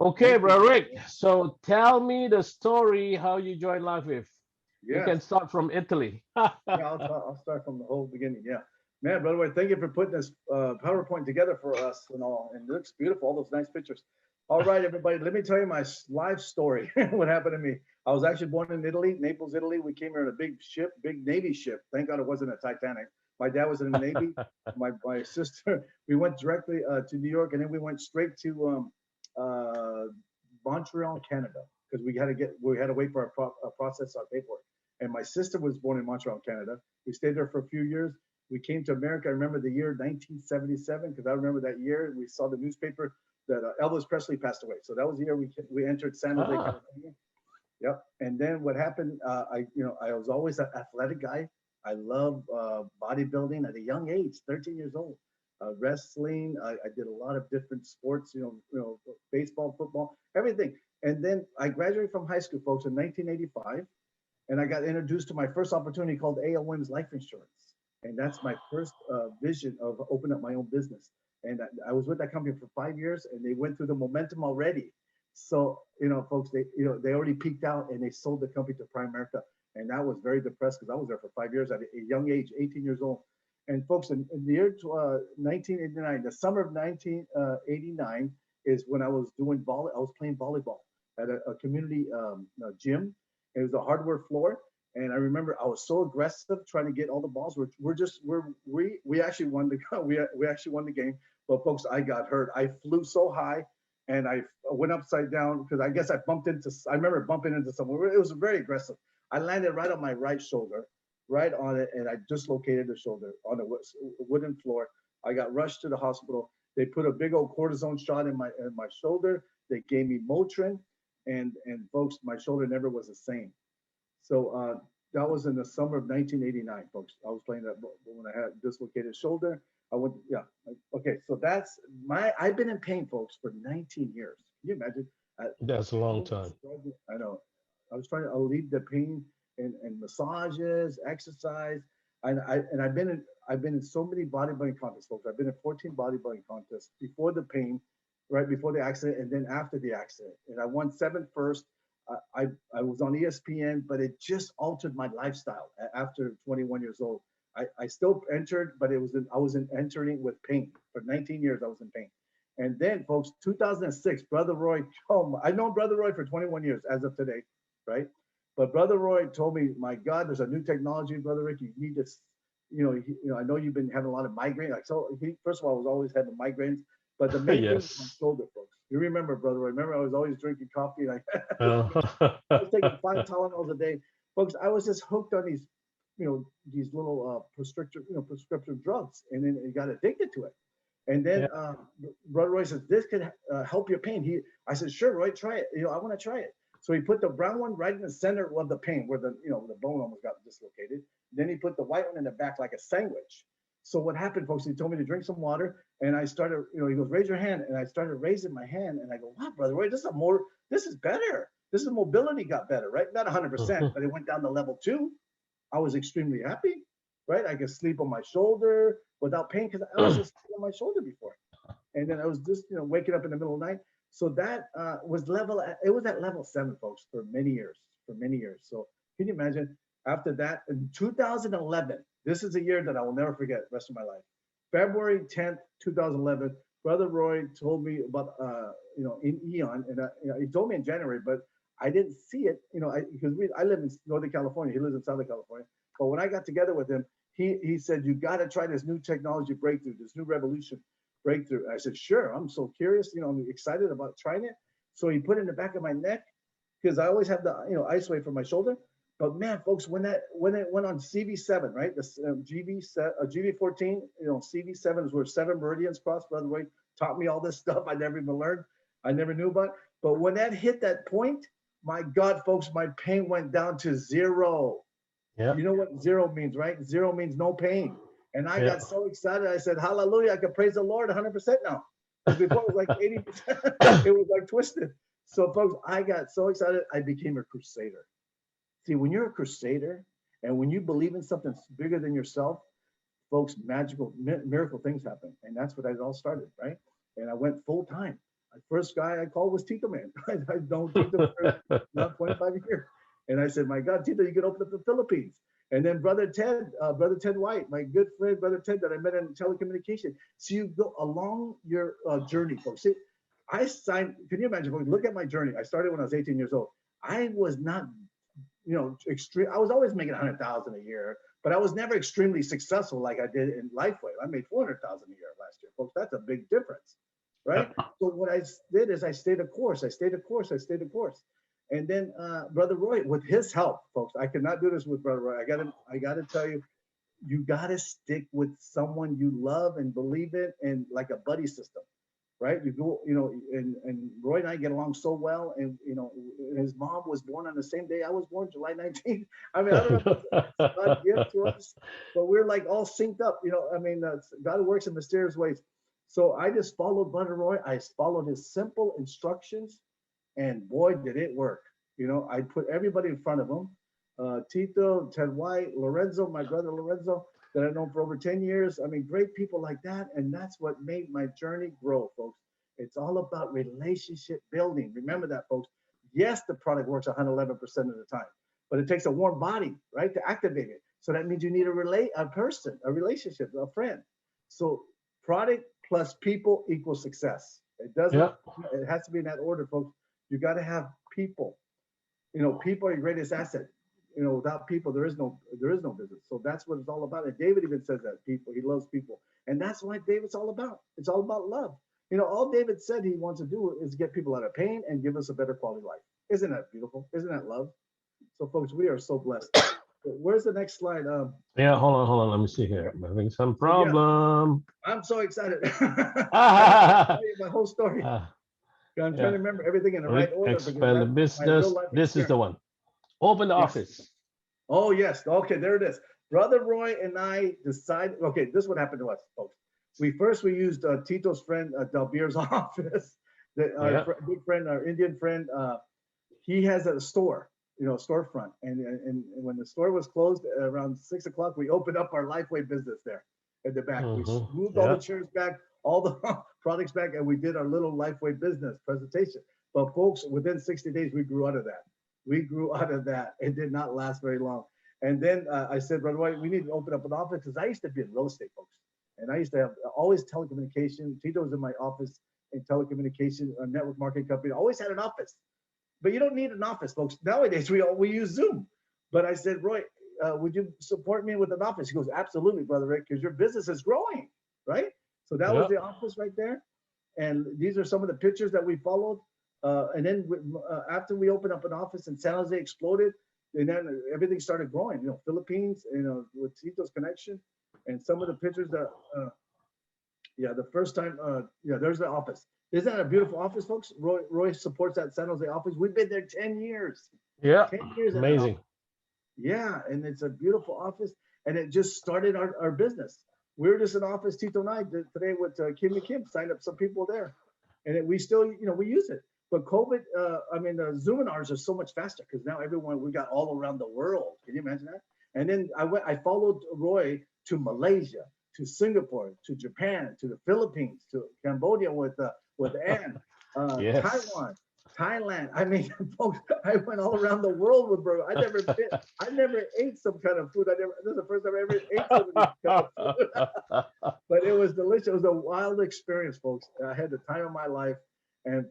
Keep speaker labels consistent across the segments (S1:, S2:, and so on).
S1: Okay,
S2: Thank you.
S1: bro Rick. So tell me the story how you joined Lifewave. You
S2: Yes.
S1: can start from Italy.
S2: Yeah, I'll start from the whole beginning. Yeah. Man, by the way, thank you for putting this PowerPoint together for us and all. And it looks beautiful, all those nice pictures. All right, everybody, let me tell you my life story. What happened to me? I was actually born in Italy, Naples, Italy. We came here in a big ship, big Navy ship. Thank God it wasn't a Titanic. My dad was in the Navy. My sister, we went directly to New York, and then we went straight to Montreal, Canada, because we had to wait for process our paperwork. And my sister was born in Montreal, Canada. We stayed there for a few years. We came to America. I remember the year 1977 because I remember that year. We saw the newspaper that Elvis Presley passed away. So that was the year we entered San Jose,
S1: Ah,
S2: California. Yep. And then what happened? I was always an athletic guy. I love bodybuilding at a young age, 13 years old. Wrestling. I did a lot of different sports. Baseball, football, everything. And then I graduated from high school, folks, in 1985, and I got introduced to my first opportunity called AL Williams Life Insurance, and that's my first vision of opening up my own business. And I was with that company for 5 years, and they went through the momentum already. So folks, they already peaked out, and they sold the company to Primerica, and I was very depressed because I was there for 5 years at a young age, 18 years old. And folks, in the year 1989, the summer of 1989 is when I was doing I was playing volleyball at a community gym. It was a hardwood floor, and I remember I was so aggressive trying to get all the balls. We actually won the we actually won the game. But folks, I got hurt. I flew so high, and I went upside down because I guess I bumped into. I remember bumping into someone. It was very aggressive. I landed right on my right shoulder, right on it, and I dislocated the shoulder on the wooden floor. I got rushed to the hospital. They put a big old cortisone shot in my shoulder. They gave me Motrin, and folks, my shoulder never was the same. So that was in the summer of 1989, folks. I was playing that when I had dislocated shoulder. I went, yeah. Okay, so that's I've been in pain, folks, for 19 years. Can you imagine?
S1: that's a long time.
S2: I know. I was trying to alleviate the pain and massages, exercise, and I've been in so many bodybuilding contests, folks. I've been in 14 bodybuilding contests before the pain, right before the accident, and then after the accident. And I won seven first. I was on ESPN, but it just altered my lifestyle after 21 years old. I still entered, but I was in entering with pain. For 19 years, I was in pain. And then, folks, 2006, Brother Roy, I've known Brother Roy for 21 years as of today, right? But Brother Roy told me, my God, there's a new technology, Brother Rick. You need this. I know you've been having a lot of migraine. Like, so he, first of all, I was always having migraines, but the main thing was my
S1: Yes.
S2: shoulder, folks. You remember, Brother Roy? Remember, I was always drinking coffee. Like,
S1: Uh,
S2: I was taking 5 Tylenols a day, folks. I was just hooked on these little prescription drugs, and then I got addicted to it. And then
S1: yeah.
S2: Brother Roy says, "This could help your pain." I said, "Sure, Roy, try it. I want to try it." So he put the brown one right in the center of the pain, where the bone almost got dislocated. Then he put the white one in the back like a sandwich. So what happened, folks? He told me to drink some water, and I started. He goes, "Raise your hand," and I started raising my hand, and I go, "Wow, Brother Roy, this is better. This is mobility got better, right? Not 100%,
S1: Mhm.
S2: but it went down to level 2. I was extremely happy, right? I could sleep on my shoulder without pain because I was just on my shoulder before. And then I was just, waking up in the middle of the night. So that it was at level 7, folks, for many years. So can you imagine? After that, in 2011, this is a year that I will never forget the rest of my life. February 10th, 2011, Brother Roy told me about, in Eon, and he told me in January, but I didn't see it, because I live in Northern California. He lives in Southern California. But when I got together with him, he said, "You got to try this new technology breakthrough, this new revolution breakthrough." And I said, "Sure, I'm so curious. I'm excited about trying it." So he put it in the back of my neck because I always have the ice wave for my shoulder. But man, folks, when it went on CV7, right, the GV14, CV7 is where 7 meridians cross. Brother Roy taught me all this stuff I never even learned, I never knew about. But when that hit that point, my God, folks, my pain went down to zero.
S1: Yeah.
S2: You know what zero means, right? Zero means no pain. And I
S1: Yeah.
S2: got so excited. I said, "Hallelujah, I can praise the Lord 100% now." Because before it was like 80%, it was like twisted. So, folks, I got so excited, I became a crusader. See, when you're a crusader and when you believe in something bigger than yourself, folks, miracle things happen. And that's what it all started, right? And I went full time. First guy I called was Tito Man. I've known Tito for now 25 years. And I said, my God, Tito, you can open up the Philippines. And then Brother Ted White, my good friend, Brother Ted, that I met in telecommunication. So you go along your journey, folks. See, I signed, can you imagine, folks, look at my journey. I started when I was 18 years old. I was not, extreme. I was always making 100,000 a year, but I was never extremely successful like I did in Lifewave. I made 400,000 a year last year, folks. That's a big difference, right? So what I did is I stayed a course. And then Brother Roy, with his help, folks, I could not do this with Brother Roy. I gotta tell you, you gotta stick with someone you love and believe in, and like a buddy system, right? You go, and Roy and I get along so well, and his mom was born on the same day I was born, July 19th. I mean, I don't know if it's God's gift to us, but we're like all synced up. God works in mysterious ways. So I just followed Brother Roy. I followed his simple instructions. And boy, did it work. I put everybody in front of him. Tito, Ted White, Lorenzo, my brother Lorenzo, that I've known for over 10 years. I mean, great people like that. And that's what made my journey grow, folks. It's all about relationship building. Remember that, folks. Yes, the product works 111% of the time, but it takes a warm body, right, to activate it. So that means you need a person, a relationship, a friend. So product plus people equals success. It doesn't, It has to be in that order, folks. You got to have people. People are your greatest asset. Without people, there is no business. So that's what it's all about. And David even says that people, he loves people. And that's what David's all about. It's all about love. All David said he wants to do is get people out of pain and give us a better quality life. Isn't that beautiful? Isn't that love? So folks, we are so blessed. Where's the next slide?
S1: Yeah, hold on. Let me see here. I'm having some problem.
S2: Yeah, I'm so excited. I'll tell you my whole story. I'm trying to remember everything in the right order.
S1: Expand the business. This is the one. Open the office.
S2: Oh, yes. Okay, there it is. Brother Roy and I decided, okay, this is what happened to us, folks. We used Tito's friend, Del Beer's office. Our big friend, our Indian friend, he has a store, storefront. And when the store was closed around 6 o'clock, we opened up our Lifeway business there at the back. We moved all the chairs back, all the products back, and we did our little Lifeway business presentation. But folks, within 60 days, we grew out of that. It did not last very long. And then I said, Brother White, we need to open up an office, because I used to be in real estate, folks. And I used to have always telecommunication. Tito was in my office in telecommunication, a network marketing company. I always had an office. But you don't need an office, folks. Nowadays, we use Zoom. But I said, Roy, would you support me with an office? He goes, absolutely, Brother Rick, because your business is growing, right? So that was the office right there. And these are some of the pictures that we followed. And then after we opened up an office in San Jose, exploded, and then everything started growing. Philippines, with Tito's connection, and some of the pictures that, the first time, there's the office. Isn't that a beautiful office, folks? Roy supports that San Jose office. We've been there 10 years.
S1: Yeah,
S2: 10 years.
S1: amazing.
S2: Yeah, and it's a beautiful office, and it just started our business. We were just in office, Tito and I, today with Kim and Kim, signed up some people there. And we still, we use it. But COVID, the Zoom-inars are so much faster, because now we got all around the world. Can you imagine that? And then I followed Roy to Malaysia, to Singapore, to Japan, to the Philippines, to Cambodia with Anne, Taiwan, Thailand. I mean, folks, I went all around the world with bro. I never ate some kind of food. This is the first time I ever ate some kind of food. But it was delicious. It was a wild experience, folks. I had the time of my life. And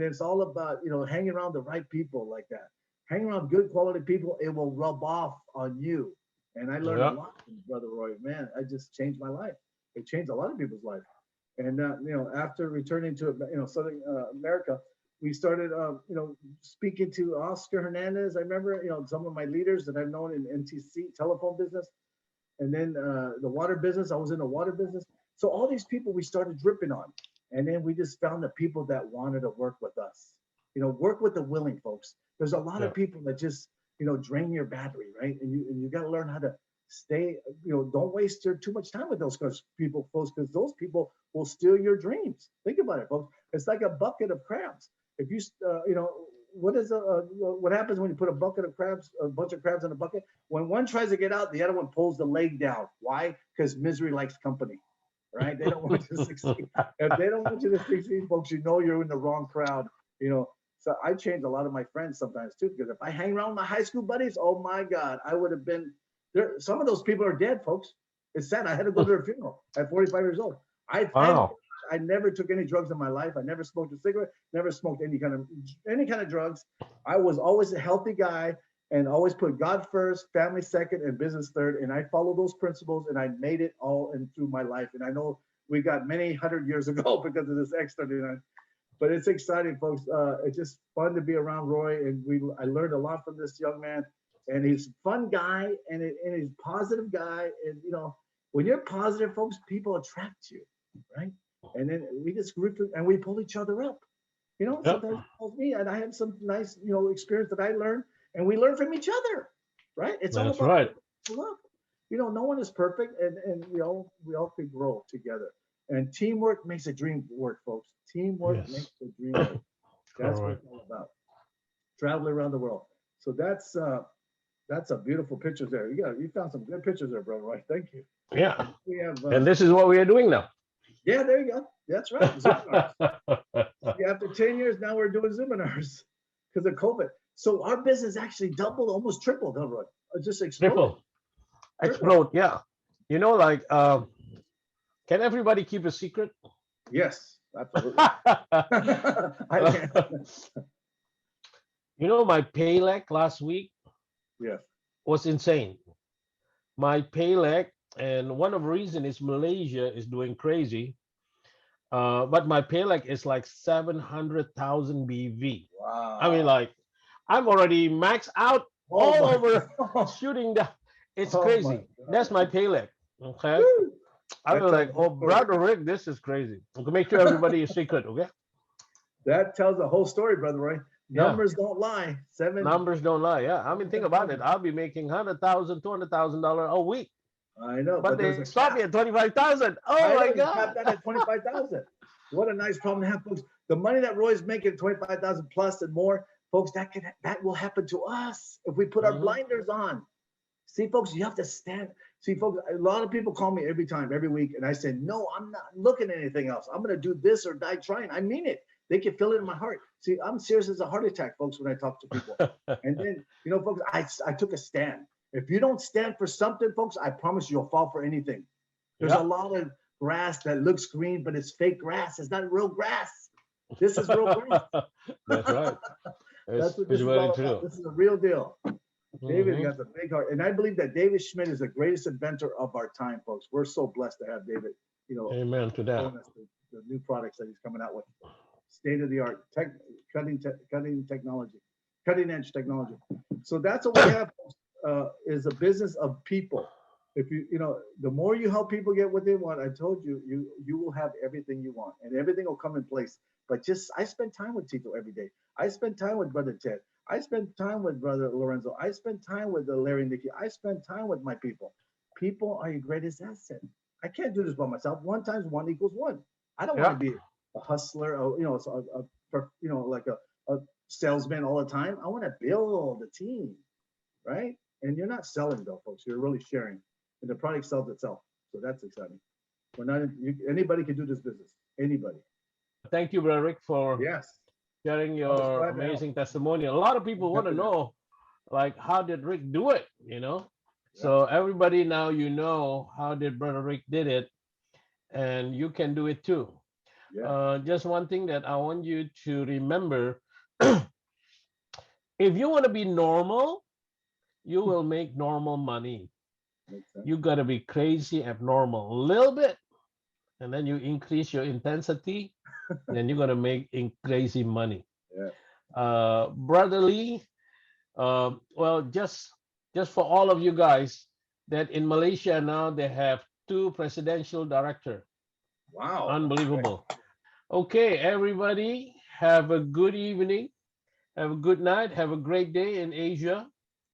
S2: it's all about, hanging around the right people like that. Hang around good quality people, it will rub off on you. And I learned a lot from Brother Roy. Man, I just changed my life. It changed a lot of people's life. And after returning to Southern America, we started speaking to Oscar Hernandez. I remember some of my leaders that I've known in NTC telephone business, and then the water business. I was in the water business. So all these people we started dripping on, and then we just found the people that wanted to work with us. Work with the willing, folks. There's a lot of people that just drain your battery, right? And you got to learn how to stay. Don't waste too much time with those people, folks, because those people will steal your dreams. Think about it, folks. It's like a bucket of crabs. If you what happens when you put a bunch of crabs in a bucket? When one tries to get out, the other one pulls the leg down. Why? Because misery likes company, right? They don't want you to succeed. If they don't want you to succeed, folks, you know you're in the wrong crowd. You know, so I change a lot of my friends sometimes too, because if I hang around my high school buddies, oh my God, I would have been there. Some of those people are dead, folks. It's sad. I had to go to their funeral at 45 years old. Thank
S1: Wow.
S2: I never took any drugs in my life. I never smoked a cigarette, never smoked any kind of drugs. I was always a healthy guy and always put God first, family second, and business third. And I followed those principles and I made it all in through my life. And I know we got many 100 years ago because of this extra. But it's exciting, folks. It's just fun to be around Roy, and I learned a lot from this young man. And he's a fun guy, and he's a positive guy. And you know, when you're positive, folks, people attract you, right? And then we just group and we pull each other up. You know,
S1: Yep.
S2: sometimes he calls me, and I have some nice, experience that I learned, and we learn from each other, right? It's all
S1: That's
S2: about
S1: right.
S2: love. You know, no one is perfect, and we all can grow together. And teamwork makes a dream work, folks. Teamwork
S1: Yes.
S2: makes a dream work. That's what
S1: Correct.
S2: it's all about. Traveling around the world. So that's a beautiful picture there. You found some good pictures there, brother. Right? Thank you.
S1: Yeah.
S2: We have
S1: And this is what we are doing now.
S2: yeah, there you go. That's right. Seminars. After 10 years, now we're doing seminars because of COVID. So our business actually doubled, almost tripled, huh, Roy? It just exploded.
S1: Triple. Explode. Yeah. You know, like, can everybody keep a secret?
S2: Yes, absolutely. I can.
S1: You know, my pay leg last week
S2: Yes.
S1: was insane. My pay leg, and one of the reason is Malaysia is doing crazy. But my pay leg is like 700,000 BV. I mean,
S2: Wow.
S1: like, I'm already maxed out
S2: Oh
S1: all
S2: my
S1: over
S2: God.
S1: shooting the. It's
S2: Oh my
S1: crazy.
S2: God.
S1: That's my pay leg. Okay.
S2: Woo.
S1: I
S2: That
S1: was
S2: tells
S1: like,
S2: a
S1: oh,
S2: whole story.
S1: brother Rick, this is crazy. Okay, make sure everybody is secret. Okay.
S2: That tells the whole story, brother Roy.
S1: Yeah.
S2: Numbers don't lie. Seven.
S1: Numbers don't lie. Yeah. I mean, think about it. I'll be making $100,000, $200,000 a week,
S2: I know,
S1: but
S2: but
S1: they
S2: there's a
S1: stop me
S2: cap.
S1: at 25,000. Oh
S2: I
S1: my
S2: know you
S1: God.
S2: capped that at 25,000. What a nice problem to have, folks. The money that Roy's making, 25,000 plus and more, folks, that will happen to us if we put our
S1: Mhm.
S2: blinders on. See, folks, you have to stand. See, folks, a lot of people call me every time, every week, and I say, no, I'm not looking at anything else. I'm going to do this or die trying. I mean it. They can feel it in my heart. See, I'm serious as a heart attack, folks, when I talk to people. And then, folks, I took a stand. If you don't stand for something, folks, I promise you'll fall for anything. There's a
S1: Yeah.
S2: lot of grass that looks green, but it's fake grass. It's not real grass. This is real grass.
S1: That's right.
S2: That's what
S1: It's
S2: this is
S1: very
S2: all about.
S1: true.
S2: This is a real deal. David
S1: Mhm.
S2: got the big heart. And I believe that David Schmidt is the greatest inventor of our time, folks. We're so blessed to have David,
S1: Amen to that.
S2: showing us the new products that he's coming out with. State of the art, cutting technology, cutting edge technology. So that's what we have, is a business of people. If the more you help people get what they want, I told you, you will have everything you want, and everything will come in place. But I spend time with Tito every day. I spend time with Brother Ted. I spend time with Brother Lorenzo. I spend time with Larry and Nikki. I spend time with my people. People are your greatest asset. I can't do this by myself. 1 times 1 equals 1. I don't want
S1: Yeah.
S2: to be a hustler, or like a salesman all the time. I want to build a team, right? And you're not selling though, folks. You're really sharing, and the product sells itself. So that's exciting. We're not. Anybody can do this business. Anybody.
S1: Thank you, Brother Rick, for
S2: Yes.
S1: sharing
S2: I was
S1: your
S2: glad to help.
S1: amazing testimony. A lot of people want to
S2: Happy to.
S1: know, like, how did Rick do it?
S2: Yeah.
S1: So everybody now how did Brother Rick did it, and you can do it too.
S2: Yeah.
S1: Just one thing that I want you to remember: if you want to be normal, you will make normal money.
S2: Makes sense.
S1: You got to be crazy abnormal a little bit, and then you increase your intensity, then you're gonna make crazy money.
S2: Yeah.
S1: Brother Lee, well, just for all of you guys, that in Malaysia now they have 2 presidential director.
S2: Wow.
S1: Unbelievable. Okay, everybody, have a good evening, have a good night, have a great day in Asia.